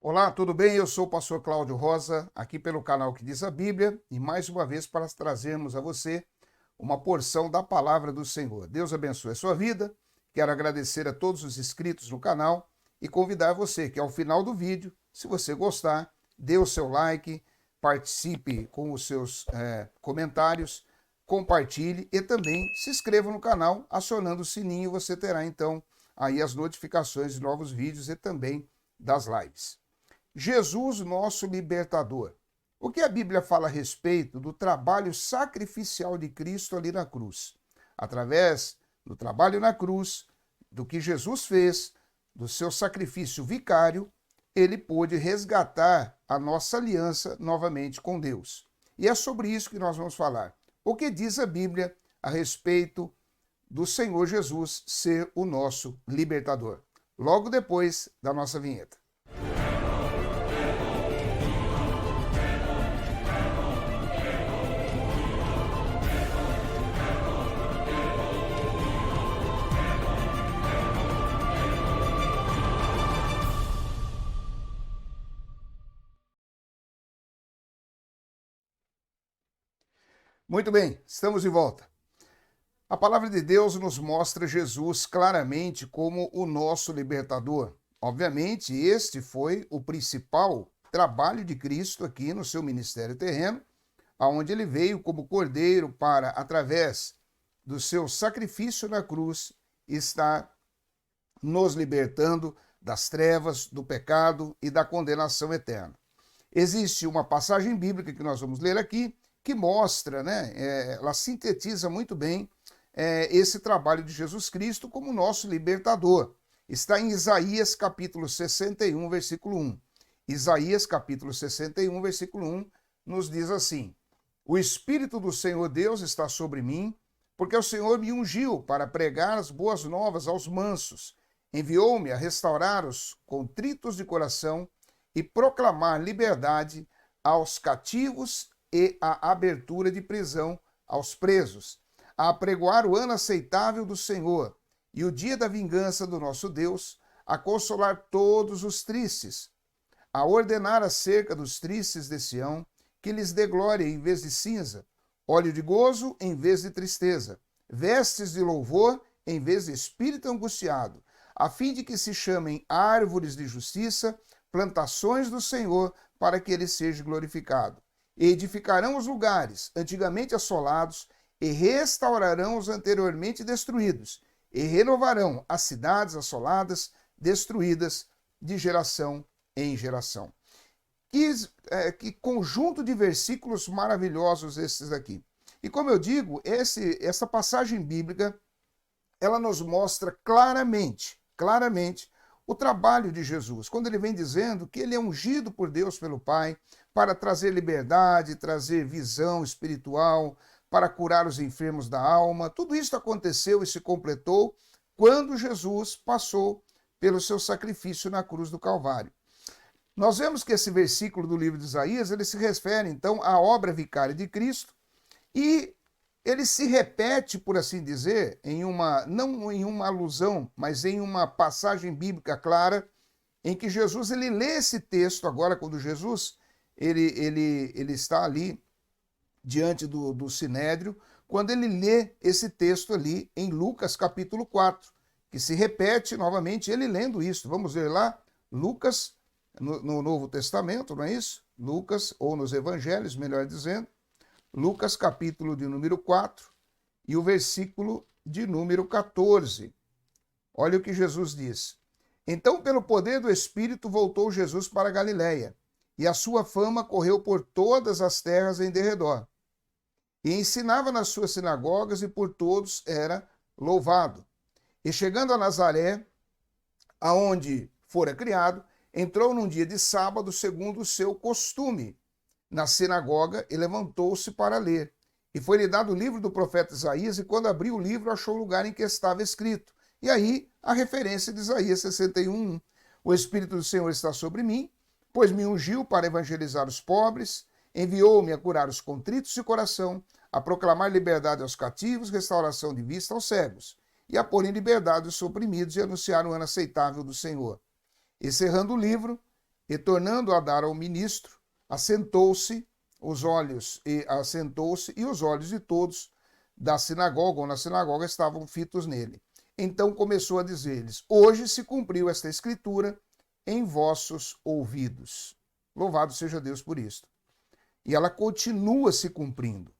Olá, tudo bem? Eu sou o pastor Cláudio Rosa, aqui pelo canal que diz a Bíblia, e mais uma vez para trazermos a você uma porção da palavra do Senhor. Deus abençoe a sua vida. Quero agradecer a todos os inscritos no canal e convidar você que ao final do vídeo, se você gostar, dê o seu like, participe com os seus comentários, compartilhe e também se inscreva no canal acionando o sininho. Você terá então aí as notificações de novos vídeos e também das lives. Jesus, nosso libertador. O que a Bíblia fala a respeito do trabalho sacrificial de Cristo ali na cruz? Através do trabalho na cruz, do que Jesus fez, do seu sacrifício vicário, ele pôde resgatar a nossa aliança novamente com Deus. E é sobre isso que nós vamos falar. O que diz a Bíblia a respeito do Senhor Jesus ser o nosso libertador? Logo depois da nossa vinheta. Muito bem, estamos de volta. A palavra de Deus nos mostra Jesus claramente como o nosso libertador. Obviamente, este foi o principal trabalho de Cristo aqui no seu ministério terreno, aonde ele veio como cordeiro para, através do seu sacrifício na cruz, estar nos libertando das trevas, do pecado e da condenação eterna. Existe uma passagem bíblica que nós vamos ler aqui, que mostra, ela sintetiza muito bem esse trabalho de Jesus Cristo como nosso libertador. Está em Isaías capítulo 61, versículo 1. Isaías capítulo 61, versículo 1, nos diz assim: O Espírito do Senhor Deus está sobre mim, porque o Senhor me ungiu para pregar as boas novas aos mansos. Enviou-me a restaurar os contritos de coração e proclamar liberdade aos cativos e a abertura de prisão aos presos, a apregoar o ano aceitável do Senhor e o dia da vingança do nosso Deus, a consolar todos os tristes, a ordenar acerca dos tristes de Sião, que lhes dê glória em vez de cinza, óleo de gozo em vez de tristeza, vestes de louvor em vez de espírito angustiado, a fim de que se chamem árvores de justiça, plantações do Senhor, para que ele seja glorificado. E edificarão os lugares antigamente assolados, e restaurarão os anteriormente destruídos, e renovarão as cidades assoladas, destruídas de geração em geração. Que conjunto de versículos maravilhosos esses aqui. E como eu digo, essa passagem bíblica, ela nos mostra claramente o trabalho de Jesus, quando ele vem dizendo que ele é ungido por Deus pelo Pai para trazer liberdade, trazer visão espiritual, para curar os enfermos da alma. Tudo isso aconteceu e se completou quando Jesus passou pelo seu sacrifício na cruz do Calvário. Nós vemos que esse versículo do livro de Isaías, ele se refere então à obra vicária de Cristo e ele se repete, por assim dizer, não em uma alusão, mas em uma passagem bíblica clara, em que Jesus ele lê esse texto agora, quando Jesus ele está ali diante do Sinédrio, quando ele lê esse texto ali em Lucas capítulo 4, que se repete novamente ele lendo isso. Vamos ver lá, Lucas, no Novo Testamento, não é isso? Lucas, ou nos Evangelhos, melhor dizendo, Lucas capítulo de número 4 e o versículo de número 14. Olha o que Jesus diz. Então, pelo poder do Espírito, voltou Jesus para a Galiléia, e a sua fama correu por todas as terras em derredor. E ensinava nas suas sinagogas, e por todos era louvado. E chegando a Nazaré, aonde fora criado, entrou num dia de sábado, segundo o seu costume, na sinagoga, e levantou-se para ler. E foi-lhe dado o livro do profeta Isaías, e quando abriu o livro, achou o lugar em que estava escrito. E aí, a referência de Isaías 61:1. O Espírito do Senhor está sobre mim, pois me ungiu para evangelizar os pobres, enviou-me a curar os contritos de coração, a proclamar liberdade aos cativos, restauração de vista aos cegos, e a pôr em liberdade os oprimidos e anunciar o ano aceitável do Senhor. Encerrando o livro, E tornando a dar ao ministro, assentou-se e os olhos de todos da sinagoga ou na sinagoga estavam fitos nele. Então começou a dizer-lhes: hoje se cumpriu esta escritura em vossos ouvidos. Louvado seja Deus por isto. E ela continua se cumprindo.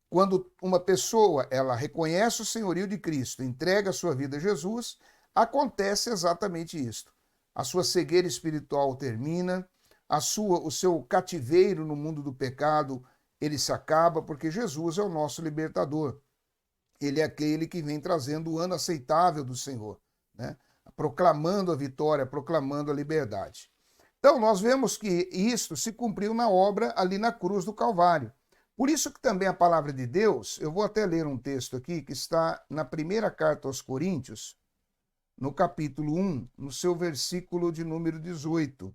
Quando uma pessoa ela reconhece o senhorio de Cristo, entrega a sua vida a Jesus, acontece exatamente isto. A sua cegueira espiritual termina, o seu cativeiro no mundo do pecado, ele se acaba, porque Jesus é o nosso libertador. Ele é aquele que vem trazendo o ano aceitável do Senhor, né? Proclamando a vitória, proclamando a liberdade. Então, nós vemos que isto se cumpriu na obra ali na cruz do Calvário. Por isso que também a palavra de Deus, eu vou até ler um texto aqui que está na primeira carta aos Coríntios, no capítulo 1, no seu versículo de número 18,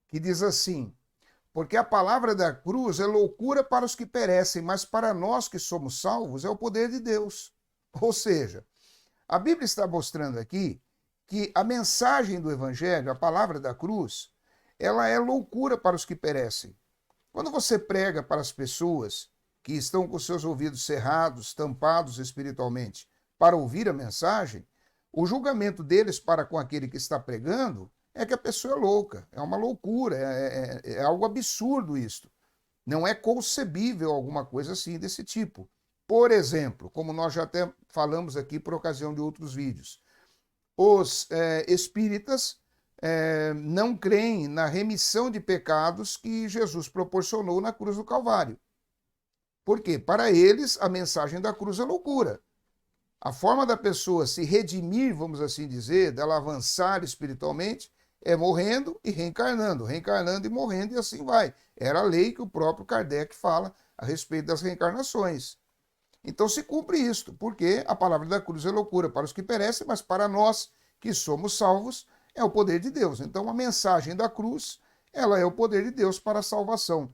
que diz assim: porque a palavra da cruz é loucura para os que perecem, mas para nós que somos salvos é o poder de Deus. Ou seja, a Bíblia está mostrando aqui que a mensagem do Evangelho, a palavra da cruz, ela é loucura para os que perecem. Quando você prega para as pessoas que estão com seus ouvidos cerrados, tampados espiritualmente, para ouvir a mensagem, o julgamento deles para com aquele que está pregando é que a pessoa é louca, é uma loucura, é algo absurdo isto. Não é concebível alguma coisa assim desse tipo. Por exemplo, como nós já até falamos aqui por ocasião de outros vídeos, os espíritas não creem na remissão de pecados que Jesus proporcionou na cruz do Calvário. Por quê? Para eles, a mensagem da cruz é loucura. A forma da pessoa se redimir, vamos assim dizer, dela avançar espiritualmente, é morrendo e reencarnando, reencarnando e morrendo, e assim vai. Era a lei que o próprio Kardec fala a respeito das reencarnações. Então se cumpre isto, porque a palavra da cruz é loucura para os que perecem, mas para nós que somos salvos é o poder de Deus. Então a mensagem da cruz, ela é o poder de Deus para a salvação,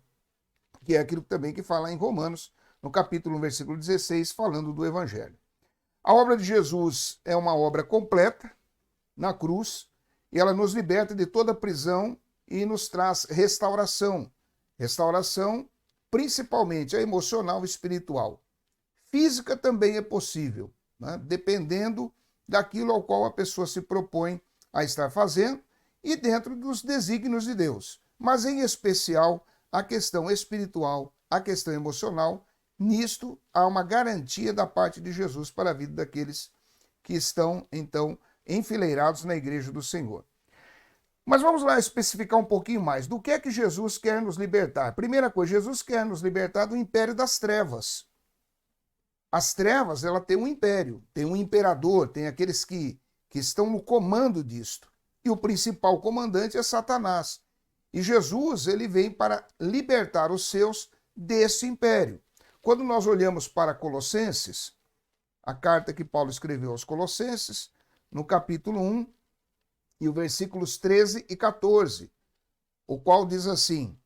que é aquilo também que fala em Romanos, no capítulo 1, versículo 16, falando do Evangelho. A obra de Jesus é uma obra completa na cruz, e ela nos liberta de toda prisão e nos traz restauração. Restauração, principalmente a emocional e espiritual. Física também é possível, né? Dependendo daquilo ao qual a pessoa se propõe a estar fazendo e dentro dos desígnios de Deus. Mas, em especial, a questão espiritual, a questão emocional, nisto há uma garantia da parte de Jesus para a vida daqueles que estão, então, enfileirados na igreja do Senhor. Mas vamos lá especificar um pouquinho mais. Do que é que Jesus quer nos libertar? Primeira coisa, Jesus quer nos libertar do império das trevas. As trevas, ela tem um império, tem um imperador, tem aqueles que estão no comando disto. E o principal comandante é Satanás. E Jesus, ele vem para libertar os seus desse império. Quando nós olhamos para Colossenses, a carta que Paulo escreveu aos Colossenses, no capítulo 1, e os versículos 13 e 14, o qual diz assim: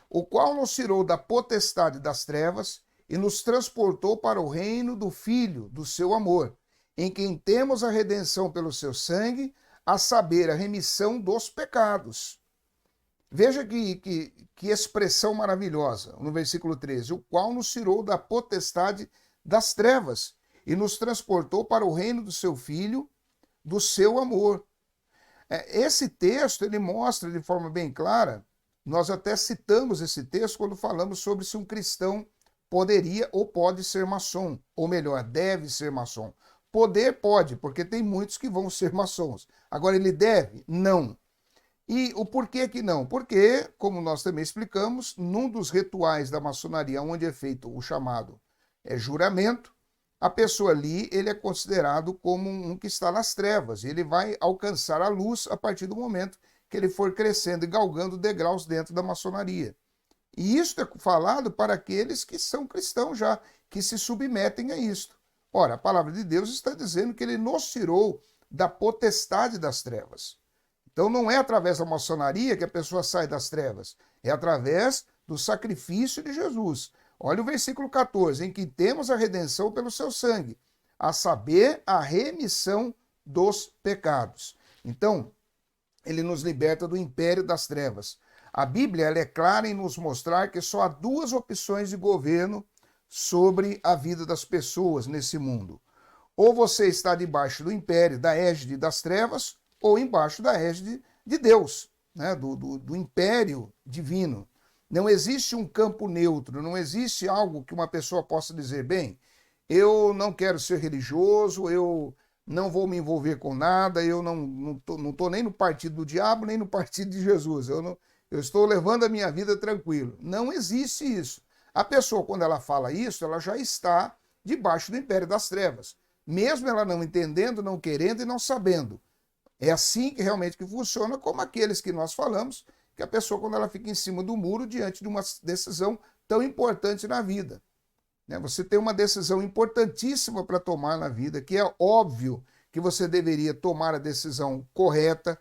o qual nos tirou da potestade das trevas e nos transportou para o reino do Filho do seu amor, em quem temos a redenção pelo seu sangue, a saber, a remissão dos pecados. Veja que expressão maravilhosa, no versículo 13, o qual nos tirou da potestade das trevas e nos transportou para o reino do seu Filho, do seu amor. Esse texto, ele mostra de forma bem clara, nós até citamos esse texto quando falamos sobre se um cristão poderia ou pode ser maçom, ou melhor, deve ser maçom. Poder pode, porque tem muitos que vão ser maçons. Agora, ele deve? Não. E o porquê que não? Porque, como nós também explicamos, num dos rituais da maçonaria, onde é feito o chamado juramento, a pessoa ali, ele é considerado como um que está nas trevas, e ele vai alcançar a luz a partir do momento que ele for crescendo e galgando degraus dentro da maçonaria. E isso é falado para aqueles que são cristãos já, que se submetem a isto. Ora, a palavra de Deus está dizendo que ele nos tirou da potestade das trevas. Então não é através da maçonaria que a pessoa sai das trevas, é através do sacrifício de Jesus. Olha o versículo 14, em que temos a redenção pelo seu sangue, a saber, a remissão dos pecados. Então, ele nos liberta do império das trevas. A Bíblia ela é clara em nos mostrar que só há duas opções de governo sobre a vida das pessoas nesse mundo. Ou você está debaixo do império, da égide das trevas, ou embaixo da égide de Deus, né? do império divino. Não existe um campo neutro, não existe algo que uma pessoa possa dizer, bem, eu não quero ser religioso, eu não vou me envolver com nada, eu não tô nem no partido do diabo, nem no partido de Jesus, eu estou levando a minha vida tranquilo. Não existe isso. A pessoa, quando ela fala isso, ela já está debaixo do império das trevas, mesmo ela não entendendo, não querendo e não sabendo. É assim que realmente que funciona, como aqueles que nós falamos, que a pessoa, quando ela fica em cima do muro, diante de uma decisão tão importante na vida. Você tem uma decisão importantíssima para tomar na vida, que é óbvio que você deveria tomar a decisão correta,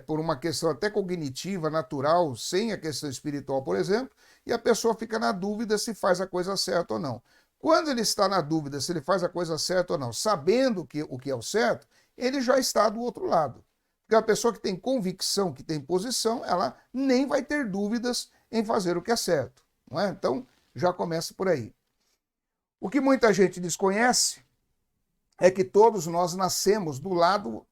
por uma questão até cognitiva, natural, sem a questão espiritual, por exemplo, e a pessoa fica na dúvida se faz a coisa certa ou não. Quando ele está na dúvida se ele faz a coisa certa ou não, sabendo o que é o certo, ele já está do outro lado. Porque a pessoa que tem convicção, que tem posição, ela nem vai ter dúvidas em fazer o que é certo. Não é? Então, já começa por aí. O que muita gente desconhece é que todos nós nascemos do lado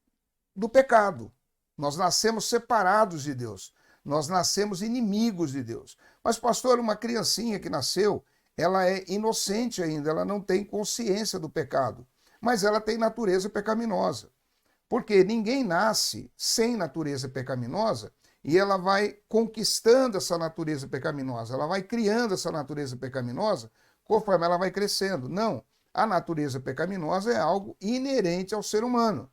do pecado. Nós nascemos separados de Deus. Nós nascemos inimigos de Deus. Mas, pastor, uma criancinha que nasceu, ela é inocente ainda, ela não tem consciência do pecado. Mas ela tem natureza pecaminosa. Porque ninguém nasce sem natureza pecaminosa e ela vai conquistando essa natureza pecaminosa, ela vai criando essa natureza pecaminosa conforme ela vai crescendo. Não, a natureza pecaminosa é algo inerente ao ser humano.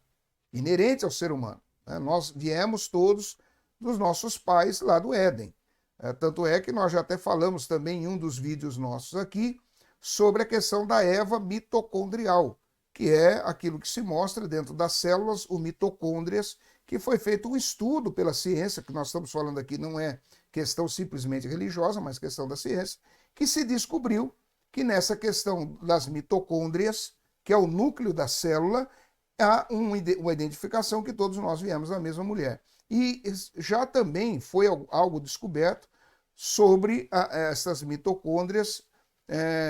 Inerente ao ser humano. Nós viemos todos dos nossos pais lá do Éden. Tanto é que nós já até falamos também em um dos vídeos nossos aqui sobre a questão da Eva mitocondrial, que é aquilo que se mostra dentro das células, o mitocôndrias, que foi feito um estudo pela ciência, que nós estamos falando aqui não é questão simplesmente religiosa, mas questão da ciência, que se descobriu que nessa questão das mitocôndrias, que é o núcleo da célula, há uma identificação que todos nós viemos da mesma mulher. E já também foi algo descoberto sobre essas mitocôndrias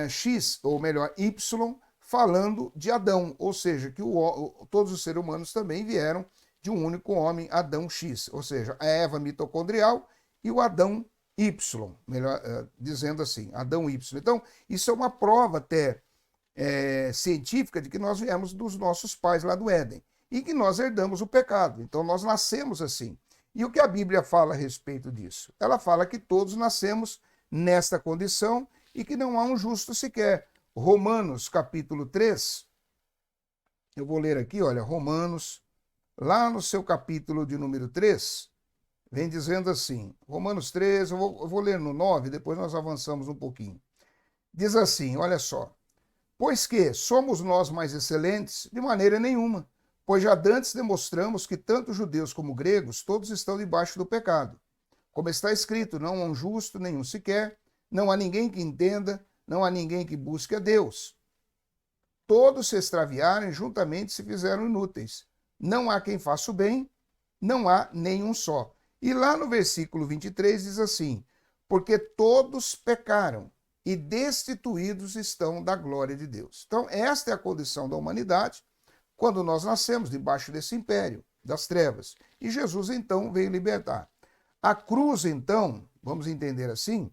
X, ou melhor, Y, falando de Adão, ou seja, que todos os seres humanos também vieram de um único homem, Adão X, ou seja, a Eva mitocondrial e o Adão Y, melhor dizendo assim, Adão Y. Então, isso é uma prova até científica de que nós viemos dos nossos pais lá do Éden e que nós herdamos o pecado. Então, nós nascemos assim. E o que a Bíblia fala a respeito disso? Ela fala que todos nascemos nesta condição e que não há um justo sequer. Romanos, capítulo 3, eu vou ler aqui, olha, Romanos, lá no seu capítulo de número 3, vem dizendo assim, Romanos 3, eu vou ler no 9, depois nós avançamos um pouquinho. Diz assim, olha só, pois que somos nós mais excelentes? De maneira nenhuma, pois já dantes demonstramos que tanto judeus como gregos, todos estão debaixo do pecado. Como está escrito, não há um justo, nenhum sequer, não há ninguém que entenda, não há ninguém que busque a Deus. Todos se extraviaram e juntamente se fizeram inúteis. Não há quem faça o bem, não há nenhum só. E lá no versículo 23 diz assim, porque todos pecaram e destituídos estão da glória de Deus. Então, esta é a condição da humanidade quando nós nascemos debaixo desse império das trevas. E Jesus, então, veio libertar. A cruz, então, vamos entender assim,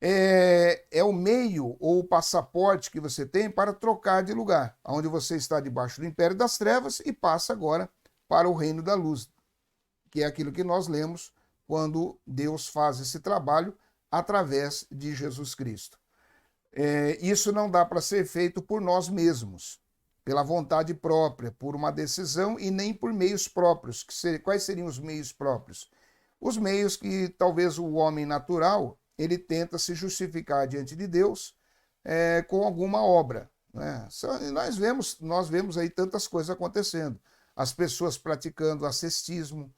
é o meio ou o passaporte que você tem para trocar de lugar, onde você está debaixo do império das trevas e passa agora para o reino da luz, que é aquilo que nós lemos quando Deus faz esse trabalho através de Jesus Cristo. Isso não dá para ser feito por nós mesmos, pela vontade própria, por uma decisão e nem por meios próprios. Quais seriam os meios próprios? Os meios que talvez o homem natural ele tenta se justificar diante de Deus com alguma obra. Né? Nós vemos aí tantas coisas acontecendo. As pessoas praticando ascetismo,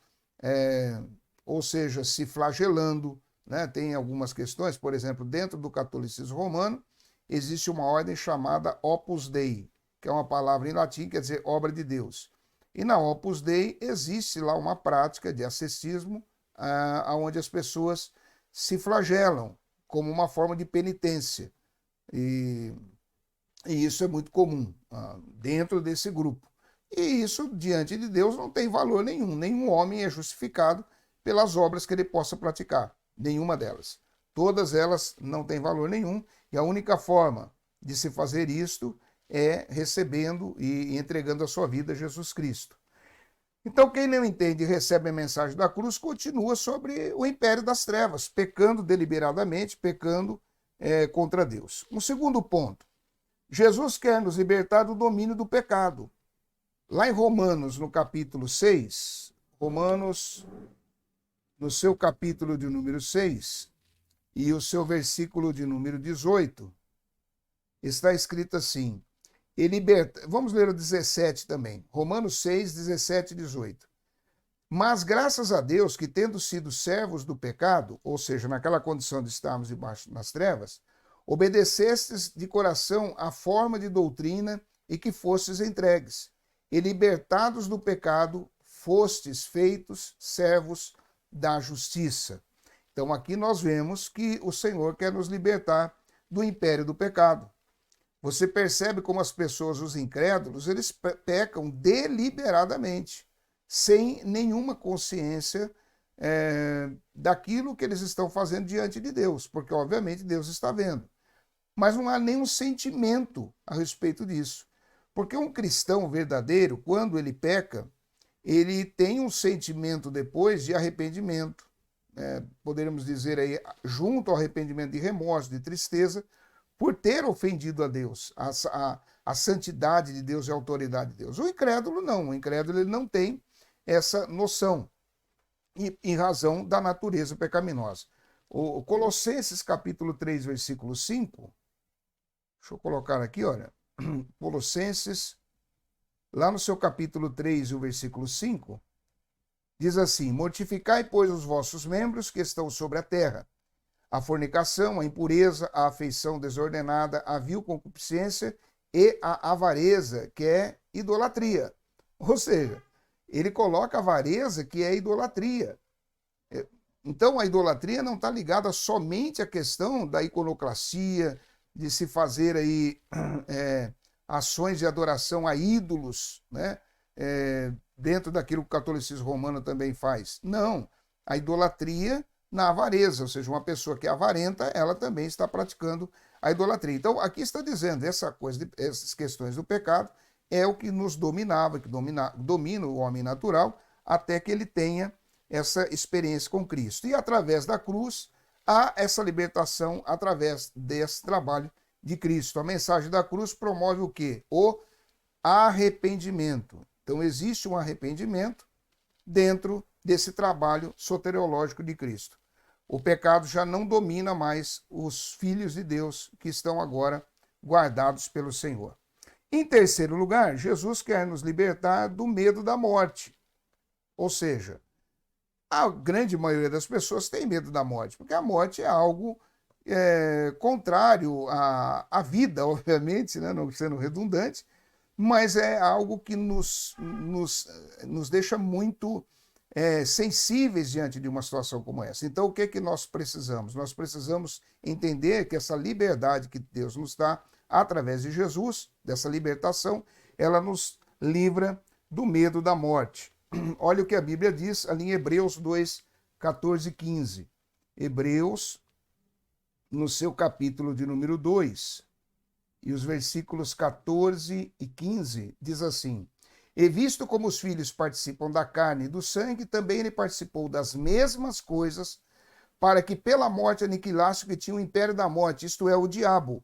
ou seja, se flagelando. Né? Tem algumas questões, por exemplo, dentro do catolicismo romano, existe uma ordem chamada Opus Dei, que é uma palavra em latim, quer dizer obra de Deus. E na Opus Dei existe lá uma prática de ascetismo, onde as pessoas se flagelam como uma forma de penitência. E isso é muito comum dentro desse grupo. E isso, diante de Deus, não tem valor nenhum. Nenhum homem é justificado pelas obras que ele possa praticar. Nenhuma delas. Todas elas não têm valor nenhum. E a única forma de se fazer isto é recebendo e entregando a sua vida a Jesus Cristo. Então, quem não entende e recebe a mensagem da cruz continua sobre o império das trevas, pecando deliberadamente, pecando contra Deus. Um segundo ponto. Jesus quer nos libertar do domínio do pecado. Lá em Romanos, no capítulo 6, Romanos, no seu capítulo de número 6, e o seu versículo de número 18, está escrito assim, vamos ler o 17 também, Romanos 6, 17 e 18. Mas graças a Deus que, tendo sido servos do pecado, ou seja, naquela condição de estarmos debaixo das trevas, obedecestes de coração à forma de doutrina e que fostes entregues, e libertados do pecado, fostes feitos servos da justiça. Então aqui nós vemos que o Senhor quer nos libertar do império do pecado. Você percebe como as pessoas, os incrédulos, eles pecam deliberadamente, sem nenhuma consciência daquilo que eles estão fazendo diante de Deus, porque obviamente Deus está vendo. Mas não há nenhum sentimento a respeito disso. Porque um cristão verdadeiro, quando ele peca, ele tem um sentimento depois de arrependimento. Poderíamos dizer aí, junto ao arrependimento de remorso, de tristeza, por ter ofendido a Deus, a santidade de Deus e a autoridade de Deus. O incrédulo não, o incrédulo ele não tem essa noção, em razão da natureza pecaminosa. O Colossenses capítulo 3, versículo 5, deixa eu colocar aqui, olha, Colossenses, lá no seu capítulo 3, o versículo 5, diz assim, mortificai, pois, os vossos membros que estão sobre a terra, a fornicação, a impureza, a afeição desordenada, a vil concupiscência e a avareza, que é idolatria. Ou seja, ele coloca a avareza, que é idolatria. Então, a idolatria não está ligada somente à questão da iconoclasia, de se fazer aí ações de adoração a ídolos, né? Dentro daquilo que o catolicismo romano também faz. Não, a idolatria na avareza, ou seja, uma pessoa que é avarenta, ela também está praticando a idolatria. Então, aqui está dizendo, essas questões do pecado é o que nos dominava, que domina o homem natural, até que ele tenha essa experiência com Cristo. E através da cruz, há essa libertação através desse trabalho de Cristo. A mensagem da cruz promove o quê? O arrependimento. Então, existe um arrependimento dentro desse trabalho soteriológico de Cristo. O pecado já não domina mais os filhos de Deus que estão agora guardados pelo Senhor. Em terceiro lugar, Jesus quer nos libertar do medo da morte. Ou seja, a grande maioria das pessoas tem medo da morte, porque a morte é algo contrário à vida, obviamente, né? Não sendo redundante, mas é algo que nos deixa muito sensíveis diante de uma situação como essa. Então, o que é que nós precisamos? Nós precisamos entender que essa liberdade que Deus nos dá, através de Jesus, dessa libertação, ela nos livra do medo da morte. Olha o que a Bíblia diz ali em Hebreus 2, 14 e 15. Hebreus, no seu capítulo de número 2, e os versículos 14 e 15, diz assim, e visto como os filhos participam da carne e do sangue, também ele participou das mesmas coisas, para que pela morte aniquilasse o que tinha o império da morte, isto é, o diabo,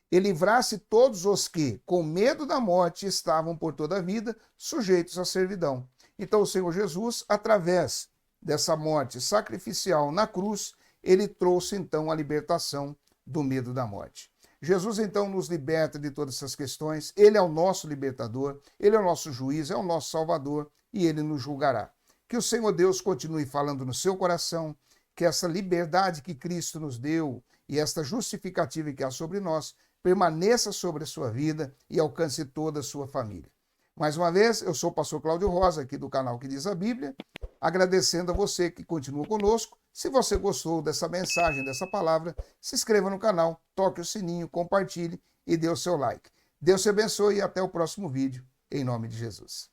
e livrasse todos os que, com medo da morte, estavam por toda a vida sujeitos à servidão. Então o Senhor Jesus, através dessa morte sacrificial na cruz, ele trouxe então a libertação do medo da morte. Jesus então nos liberta de todas essas questões, ele é o nosso libertador, ele é o nosso juiz, é o nosso salvador e ele nos julgará. Que o Senhor Deus continue falando no seu coração, que essa liberdade que Cristo nos deu e esta justificativa que há sobre nós permaneça sobre a sua vida e alcance toda a sua família. Mais uma vez, eu sou o pastor Cláudio Rosa, aqui do canal Que Diz a Bíblia, agradecendo a você que continua conosco. Se você gostou dessa mensagem, dessa palavra, se inscreva no canal, toque o sininho, compartilhe e dê o seu like. Deus te abençoe e até o próximo vídeo, em nome de Jesus.